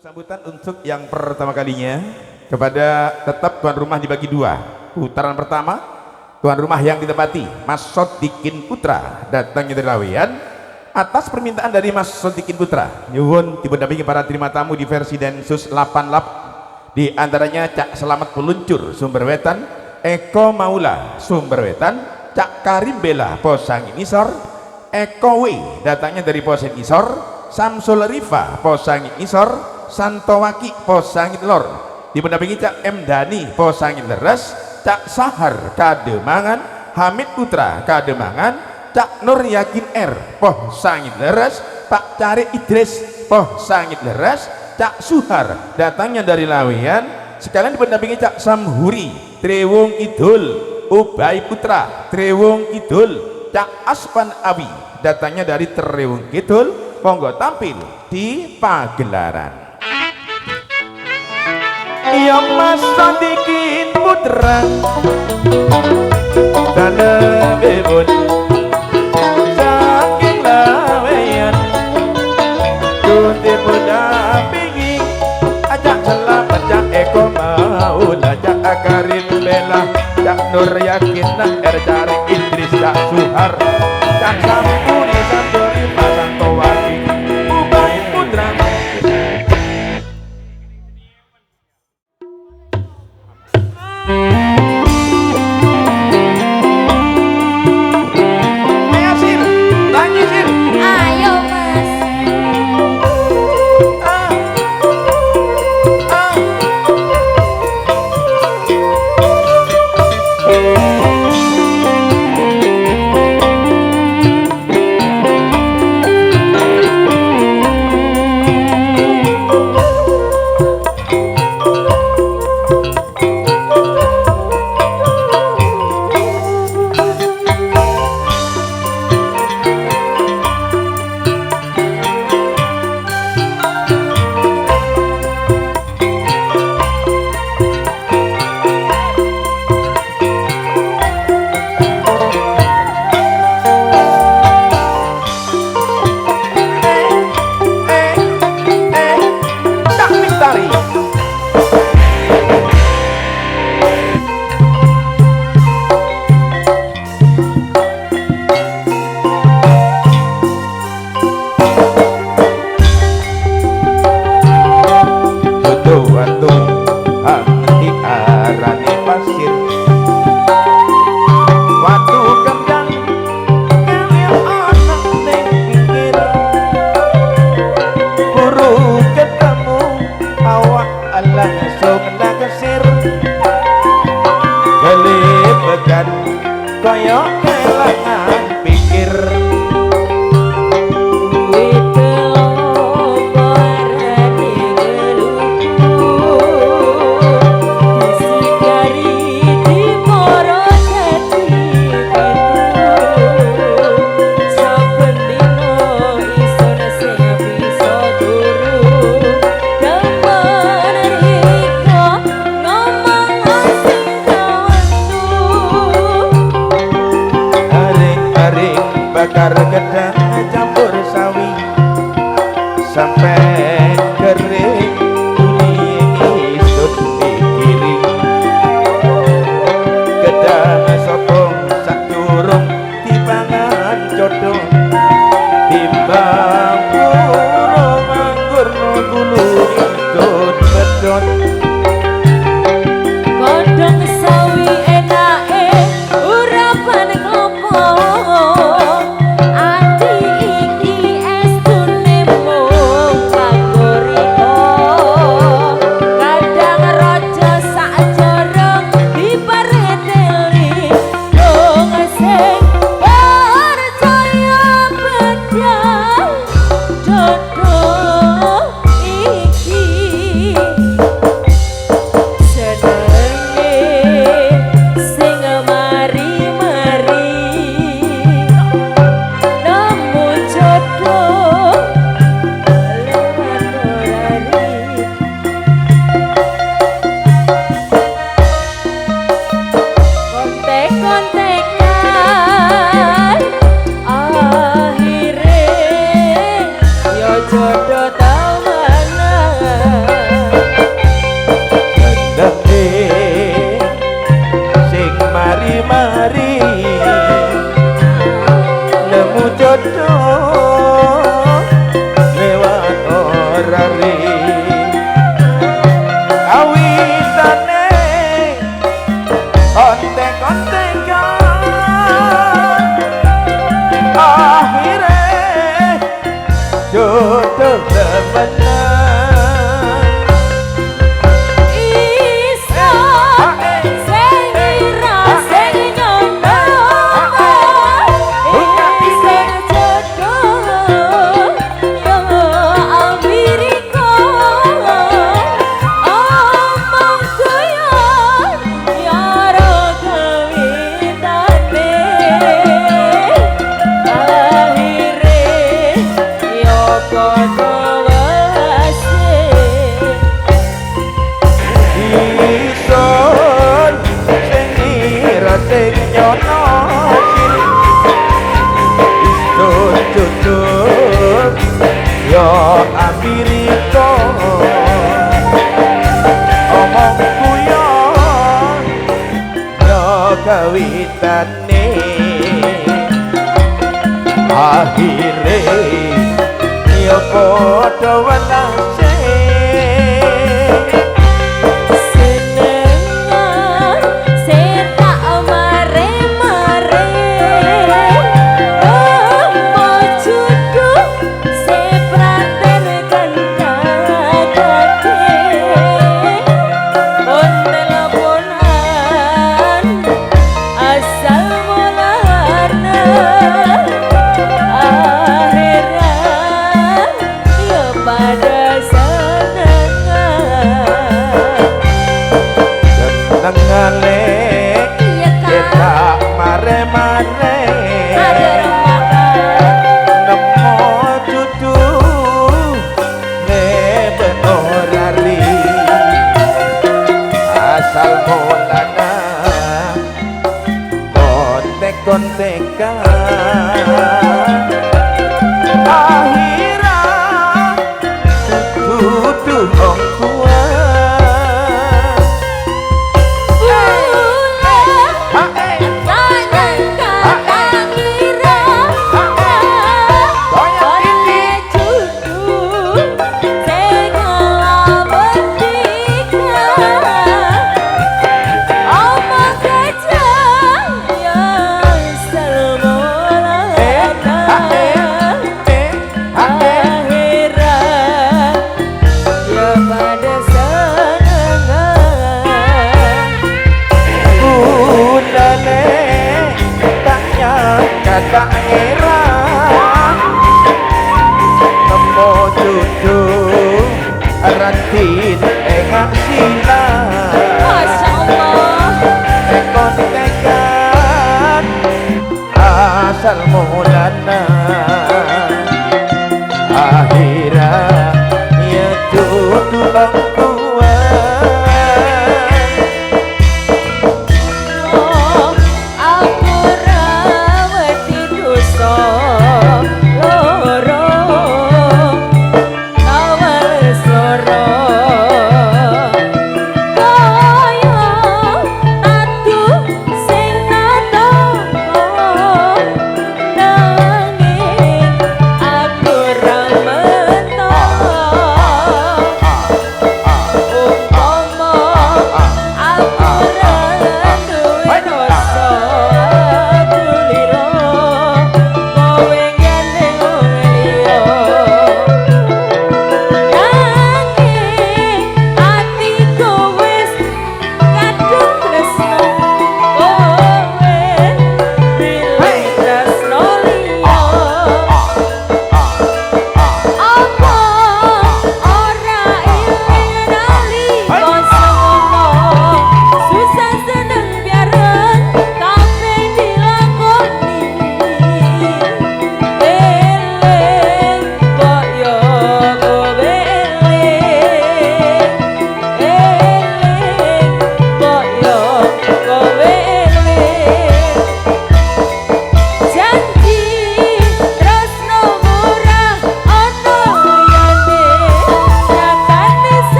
Sambutan untuk yang pertama kalinya kepada tetap tuan rumah dibagi dua. Putaran pertama tuan rumah yang ditempati Mas Sodikin Putra datangnya dari Laweyan atas permintaan dari Mas Sodikin Putra nyuwun dipendampingi para terima tamu di versi Densus 88 di antaranya Cak Selamat Peluncur Sumber Wetan, Eko Maula Sumber Wetan, Cak Karim Bela Posangin Isor, Eko W datangnya dari Posangin Isor, Samsul Rifa Posangin Isor, Santowaki Posangin Lor dipendampingi Cak M Dani Posangin Leres, Cak Sahar Kademangan, Hamid Putra Kademangan, Cak Nur Yakin R Posangin Leres, Pak Cari Idris Posangin Leres, Cak Suhar datangnya dari Laweyan sekalian dipendampingi Cak Samhuri Trewung Kidul, Ubay Putra Trewung Kidul, Cak Aspan Abi datangnya dari Trewung Kidul. Monggo tampil di pagelaran. Ya Mas Sodikin Putra dalam bebon saking Laweyan kunti mendampingi ajak Selamat Cak Eko Maula Cak Karim Bela Cak Nur Yakin R Cari Idris Cak Suhar Cak Sampuri Santuri Pak Santowaki Ubay Putra. mulane akhire yo padha welase senengan setak mare-mare mojudu sepraten kandhake on teleponan asal mulane akhiran ya pada senengane kita mare-mare nemo dudu leben orari asal mulana kontek-kontekan akhiran dudu wong tua kata era nemo judu ratin engak sila masyaallah kontekan asal mulana akhirat ya dudu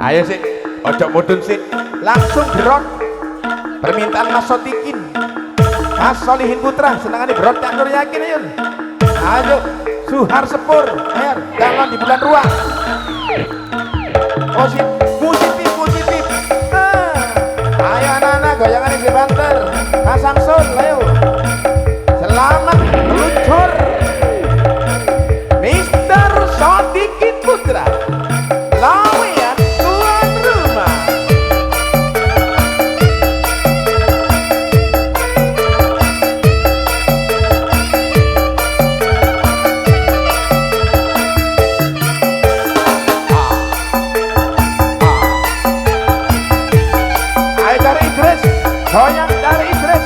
ayo sih, ojo mudun sih, langsung berot permintaan Mas Sotikin Mas Solihin Putra, senangane berot Cak Nur Yakin ayo ayo, Suhar Sepur ayo, jalan di bulan ruang positif ayo anak-anak goyangan di banter Mas Samsul, ayo selamat meluncur Mister Sotikin Putra lawian tuan rumah. Ayo cari Idris, goyang cari Idris.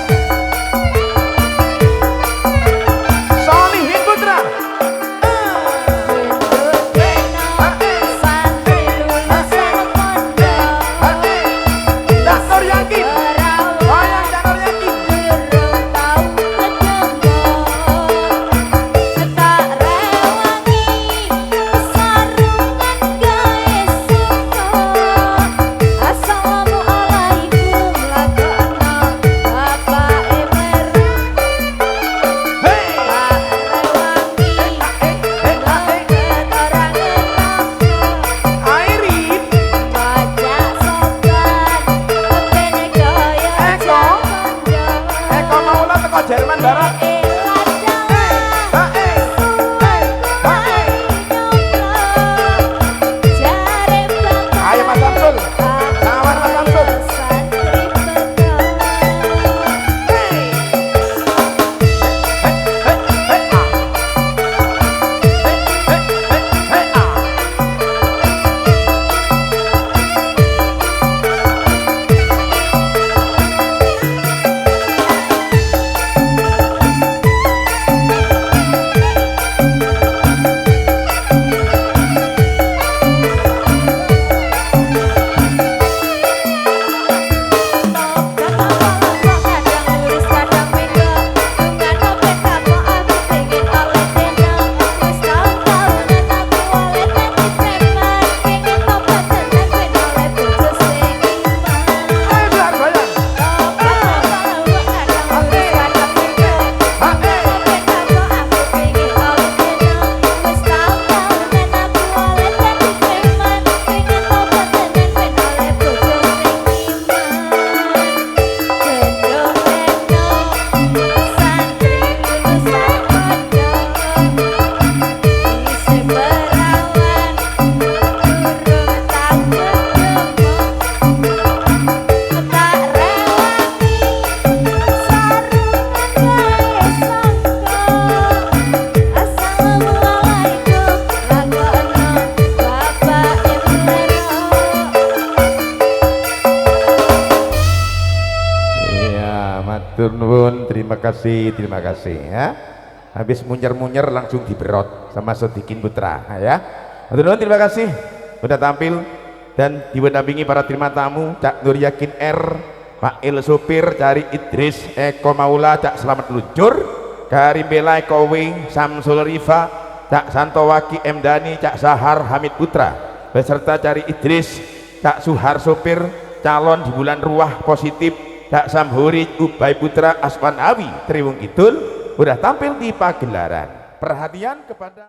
terima kasih ya. Habis munyer-munyer langsung diberot sama Sodikin Putra ya. Teman-teman terima kasih sudah tampil dan didampingi para terima tamu Cak Nur Yakin R, Pak Il Supir, Cari Idris, Eko Maula, Cak Selamat Luncur, Karim Bela, Kowe, Samsul Rifa, Cak Santowaki M Dani, Cak Sahar Hamid Putra, beserta Cari Idris, Cak Suhar Supir, calon di bulan ruah positif, Cak Samhuri, Ubay Putra, Aswan Awi, Triwung Kidul, udah tampil di pagelaran. Perhatian kepada